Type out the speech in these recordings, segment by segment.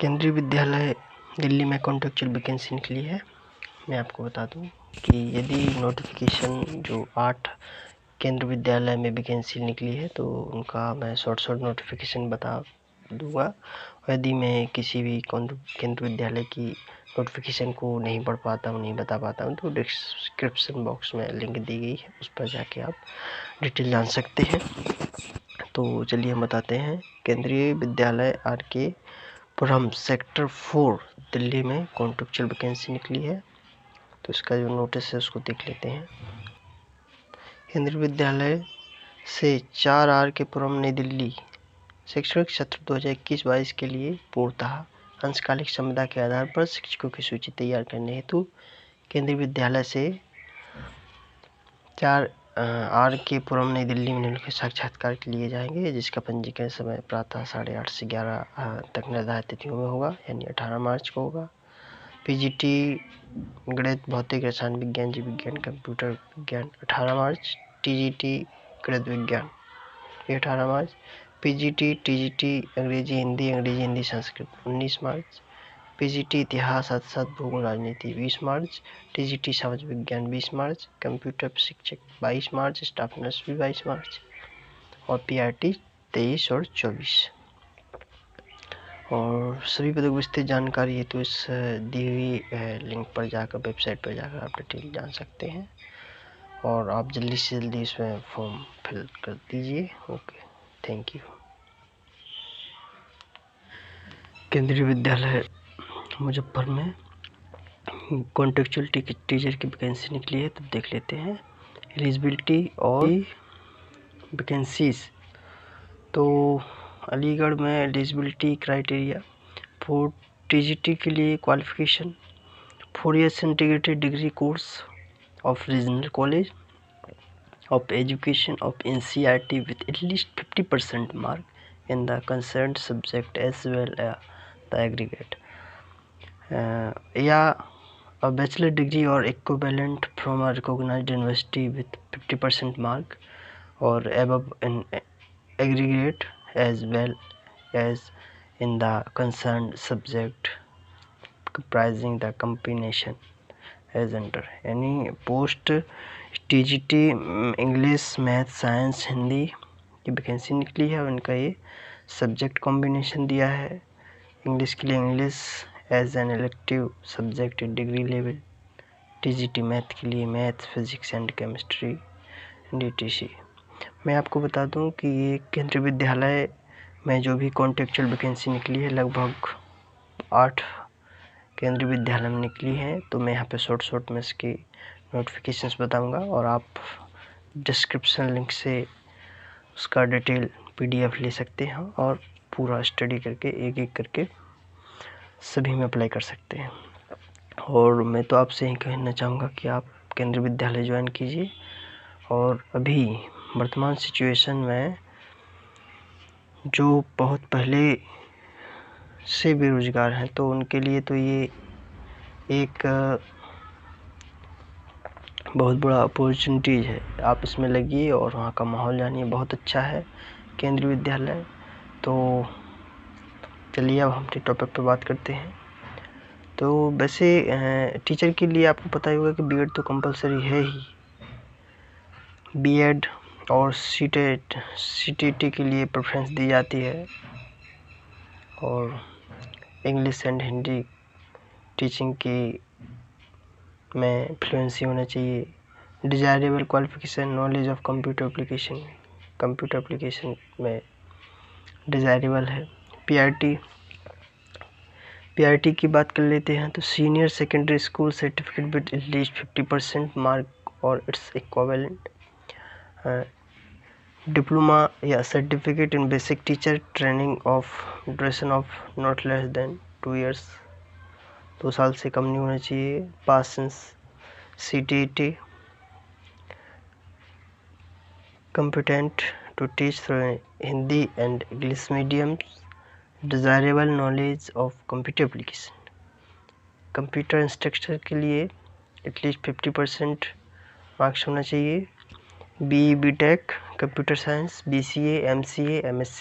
केंद्रीय विद्यालय दिल्ली में कॉन्ट्रेक्चुअल वैकेंसी निकली है। मैं आपको बता दूं कि यदि नोटिफिकेशन जो 8 केंद्रीय विद्यालय में वैकेंसी निकली है तो उनका मैं शॉर्ट नोटिफिकेशन बता दूंगा। यदि मैं किसी भी केंद्रीय विद्यालय की नोटिफिकेशन को नहीं पढ़ पाता हूँ, नहीं बता पाता हूँ, तो डिस्क्रिप्शन बॉक्स में लिंक दी गई है, उस पर जाके आप डिटेल जान सकते हैं। तो चलिए हम बताते हैं। केंद्रीय विद्यालय RK पुरम सेक्टर 4 दिल्ली में कॉन्ट्रेक्चुअल वैकेंसी निकली है। तो इसका जो नोटिस है उसको देख लेते हैं। केंद्रीय विद्यालय से 4 RK पुरम नई दिल्ली शैक्षणिक सत्र 2021-22 के लिए पूर्णतः अंशकालिक क्षमता के आधार पर शिक्षकों की सूची तैयार करने हेतु केंद्रीय विद्यालय से 4 RK पुरम नई दिल्ली में निम्नलिखित साक्षात्कार के लिए जाएंगे, जिसका पंजीकरण समय प्रातः 8:30 से 11 तक निर्धारित तिथियों में होगा, यानी 18 मार्च को होगा। PGT गणित, भौतिक, रसायन विज्ञान, जीव विज्ञान, कंप्यूटर विज्ञान 18 मार्च। TGT गणित विज्ञान 18 मार्च। PGT TGT अंग्रेजी हिंदी संस्कृत 19 मार्च। PGT इतिहास, अर्थशास्त्र, भूगोल, राजनीति 20 मार्च। TGT समाज विज्ञान 20 मार्च। कंप्यूटर प्रशिक्षक 22 मार्च। स्टाफ नर्स भी 22 मार्च। और PRT 23 और 24। और सभी पदों की विस्तृत जानकारी है तो इस दी हुई लिंक पर जाकर, वेबसाइट पर जाकर आप डिटेल जान सकते हैं। और आप जल्दी से जल्दी इसमें फॉर्म फिल कर दीजिए। Okay, thank you. केंद्रीय विद्यालय मुजफ्फर में कॉन्टेक्चुअल टीचर की वैकेंसी निकली है, तो देख लेते हैं। एलिजिबिलिटी और वैकेंसीज। तो अलीगढ़ में एलिजिबिलिटी क्राइटेरिया फॉर TGT के लिए qualification 4 years integrated degree course of regional college of education of NCERT with at least 50% mark in the concerned subject as well as the aggregate, या a bachelor degree or equivalent from a recognized university with 50% mark or above in aggregate as well as in the concerned subject comprising the combination as under। यानी post TGT English, math, science, Hindi की vacancy निकली है और इनका ये subject combination दिया है। English के लिए English as an elective subject degree level, TGT math के लिए math, physics and chemistry DTC। मैं आपको बता दूं कि ये केंद्रीय विद्यालय में जो भी कॉन्ट्रेक्चुअल वैकेंसी निकली है लगभग 8 केंद्रीय विद्यालय में निकली है। तो मैं यहाँ पे शॉर्ट में इसकी नोटिफिकेशंस बताऊंगा और आप डिस्क्रिप्शन लिंक से उसका डिटेल PDF ले सकते हैं और पूरा स्टडी करके एक करके सभी में अप्लाई कर सकते हैं। और मैं तो आपसे यही कहना चाहूँगा कि आप केंद्रीय विद्यालय ज्वाइन कीजिए। और अभी वर्तमान सिचुएशन में जो बहुत पहले से बेरोजगार हैं तो उनके लिए तो ये एक बहुत बड़ा अपॉर्चुनिटीज है। आप इसमें लगिए और वहाँ का माहौल जानिए, बहुत अच्छा है केंद्रीय विद्यालय। तो चलिए अब हम टॉपिक पे बात करते हैं। तो वैसे टीचर के लिए आपको पता ही होगा कि B.Ed तो कंपलसरी है ही। B.Ed और CTET के लिए प्रेफरेंस दी जाती है। और इंग्लिश एंड हिंदी टीचिंग की में फ्लुएंसी होना चाहिए। Desirable qualification knowledge of computer application में डिजायरेबल है। PRT की बात कर लेते हैं तो senior secondary school certificate with at least 50% mark और इट्स इक्विवेलेंट, डिप्लोमा या certificate in basic teacher training of duration of not less than 2 years, 2 साल से कम नहीं होना चाहिए। पास इन CTET, competent to teach through Hindi and English mediums, desirable knowledge of computer application। Computer instructor के लिए at least 50% marks होना चाहिए। BE BTech computer science, BCA MCA MSc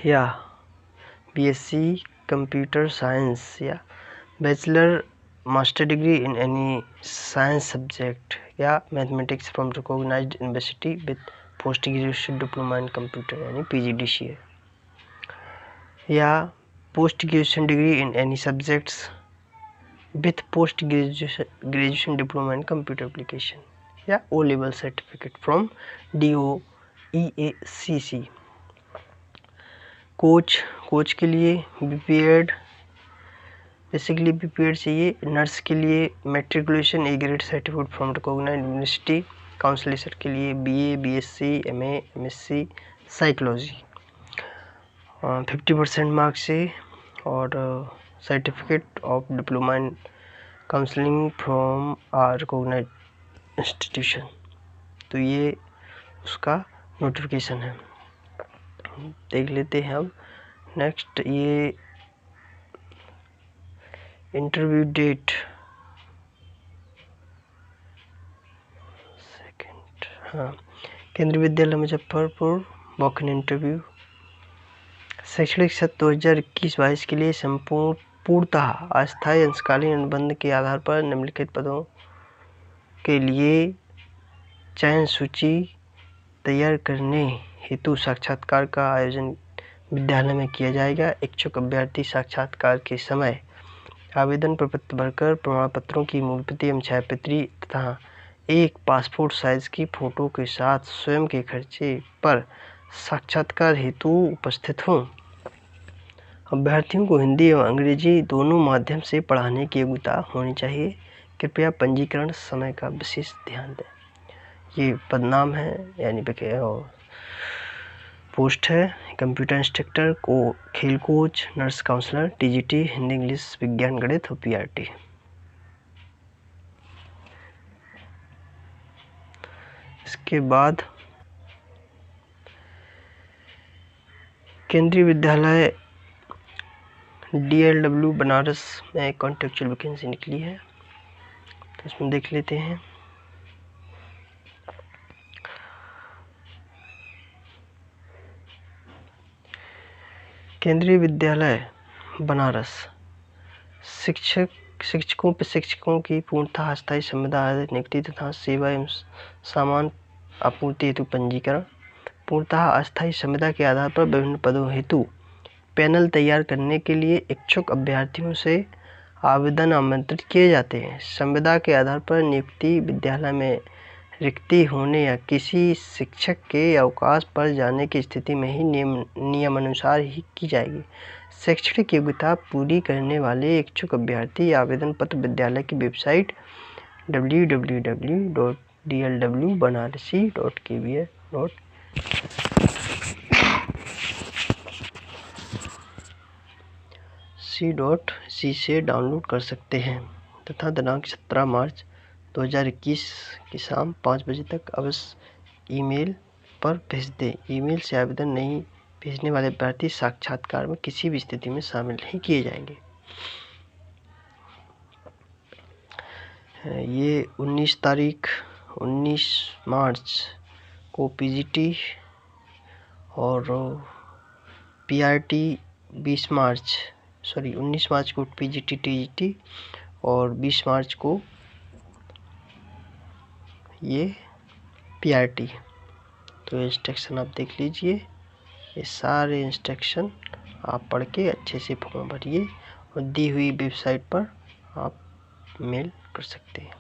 या बीएससी कंप्यूटर साइंस या bachelor master degree in any science subject या mathematics from recognised university with post graduation diploma in computer यानी PGDCA या post graduation degree in any subjects with post graduation diploma in computer application या O level certificate from DOEACC। Coach के लिए BPED, basically BPED चाहिए। Nurse के लिए matriculation A grade certificate from recognised university. Counsellor के लिए BA, BSc, MA, MSc psychology 50% marks से और certificate of diploma in counselling from recognised institution. तो ये उसका नोटिफिकेशन है, देख लेते हैं। अब नेक्स्ट ये इंटरव्यू डेट केंद्रीय विद्यालय मुजफ्फरपुर वॉक इन इंटरव्यू। शैक्षणिक सत्र 2021-22 के लिए पूर्णतः अस्थायी अंशकालीन अनुबंध के आधार पर निम्नलिखित पदों के लिए चयन सूची तैयार करने हेतु साक्षात्कार का आयोजन विद्यालय में किया जाएगा। इच्छुक अभ्यर्थी साक्षात्कार के समय आवेदन प्रपत्र भरकर प्रमाण पत्रों की मूल प्रति एवं छायाप्रति तथा एक पासपोर्ट साइज की फोटो के साथ स्वयं के खर्चे पर साक्षात्कार हेतु उपस्थित हों। अभ्यर्थियों को हिंदी एवं अंग्रेजी दोनों माध्यम से पढ़ाने की योग्यता होनी चाहिए। कृपया पंजीकरण समय का विशेष ध्यान दें। ये पदनाम है यानी पोस्ट है। कंप्यूटर इंस्ट्रक्टर, खेल coach, nurse counsellor, TGT, Hindi English विज्ञान गणित और PRT। इसके बाद केंद्रीय विद्यालय DLW बनारस में कॉन्ट्रेक्चुअल वैकेंसी निकली है, तो इसमें देख लेते हैं। केंद्रीय विद्यालय बनारस शिक्षकों की पूर्णतः अस्थायी संविदा नियुक्ति तथा सेवा एवं सामान आपूर्ति हेतु पंजीकरण। पूर्णतः अस्थायी संविदा के आधार पर विभिन्न पदों हेतु पैनल तैयार करने के लिए इच्छुक अभ्यर्थियों से आवेदन आमंत्रित किए जाते हैं। संविदा के आधार पर नियुक्ति विद्यालय में रिक्ति होने या किसी शिक्षक के अवकाश पर जाने की स्थिति में ही नियमानुसार ही की जाएगी। शैक्षणिक योग्यता पूरी करने वाले इच्छुक अभ्यर्थी आवेदन पत्र विद्यालय की वेबसाइट www.dlw.kbs.c से डाउनलोड कर सकते हैं तथा दिनांक 17 मार्च 2021 की शाम 5 बजे तक अवश्य ईमेल पर भेज दें। ईमेल से आवेदन नहीं भेजने वाले अभ्यर्थी साक्षात्कार में किसी भी स्थिति में शामिल नहीं किए जाएंगे। ये 19 मार्च को PGT और PRT 19 मार्च को PGT TGT और 20 मार्च को ये PRT। तो इंस्ट्रक्शन आप देख लीजिए, ये सारे इंस्ट्रक्शन आप पढ़ के अच्छे से फॉर्म भरिए और दी हुई वेबसाइट पर आप मेल कर सकते हैं।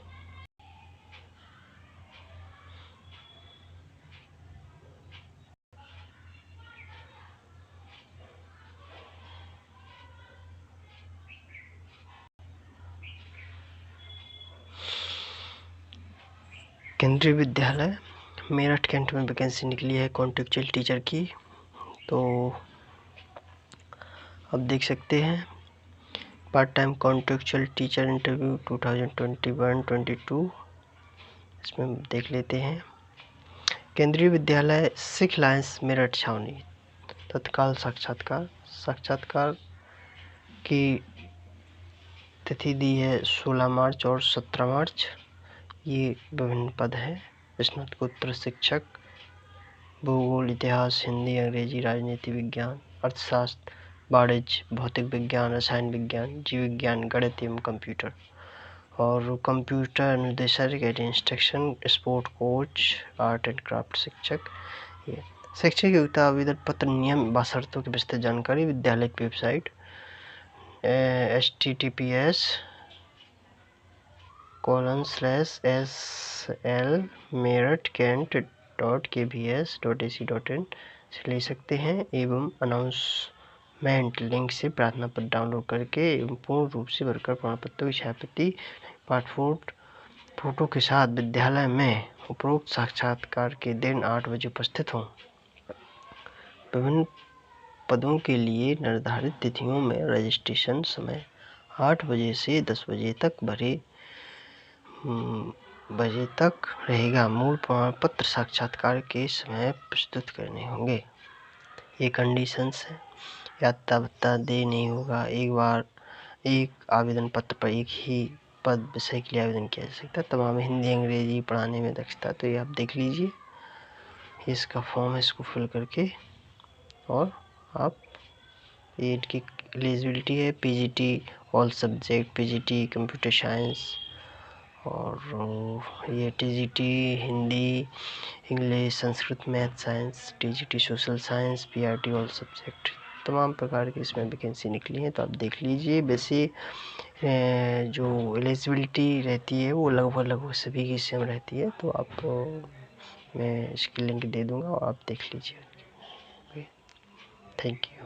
केंद्रीय विद्यालय मेरठ कैंट में वैकेंसी निकली है कॉन्ट्रेक्चुअल टीचर की। तो अब देख सकते हैं part time contractual teacher interview 2021-22 इसमें देख लेते हैं। केंद्रीय विद्यालय सिख लायंस मेरठ छावनी तत्काल साक्षात्कार की तिथि दी है 16 मार्च और 17 मार्च। ये विभिन्न पद हैं। स्नातकोत्तर शिक्षक, भूगोल, इतिहास, हिंदी, अंग्रेजी, राजनीति विज्ञान, अर्थशास्त्र, वाणिज्य, भौतिक विज्ञान, रसायन विज्ञान, जीव विज्ञान, गणित एवं कंप्यूटर। और कंप्यूटर अनुदेशक and instruction, sport coach, art and craft शिक्षक। ये शैक्षिक योग्यता आवेदन पत्र, नियम व शर्तों की विस्तृत जानकारी विद्यालय की वेबसाइट https://slmeerut-kent.kbs.ac.in से ले सकते हैं एवं अनाउंसमेंट लिंक से प्रार्थना पत्र डाउनलोड करके एवं पूर्ण रूप से भरकर प्रमाण पत्रों की छायाप्रति पासपोर्ट फोटो के साथ विद्यालय में उपरोक्त साक्षात्कार के दिन 8 बजे उपस्थित हों। विभिन्न पदों के लिए निर्धारित तिथियों में रजिस्ट्रेशन समय 8 बजे से 10 बजे तक रहेगा। मूल प्रमाण पत्र साक्षात्कार के समय प्रस्तुत करने होंगे। ये कंडीशंस है, यात्रा भत्ता दे नहीं होगा। एक बार एक आवेदन पत्र पर एक ही पद विषय के लिए आवेदन किया जा सकता है। तमाम हिंदी अंग्रेजी पढ़ाने में दक्षता, तो ये आप देख लीजिए। इसका फॉर्म है, इसको फिल करके और आप एड की एलिजिबिलिटी है PGT all subject, PGT computer science, और ये TGT Hindi, English, Sanskrit, math, science, TGT social science, PRT all subject, तमाम प्रकार की इसमें वैकेंसी निकली है। तो आप देख लीजिए। वैसे जो एलिजिबिलिटी रहती है वो लगभग सभी की सेम रहती है। तो आप मैं इसकी लिंक दे दूँगा और आप देख लीजिए। Thank you.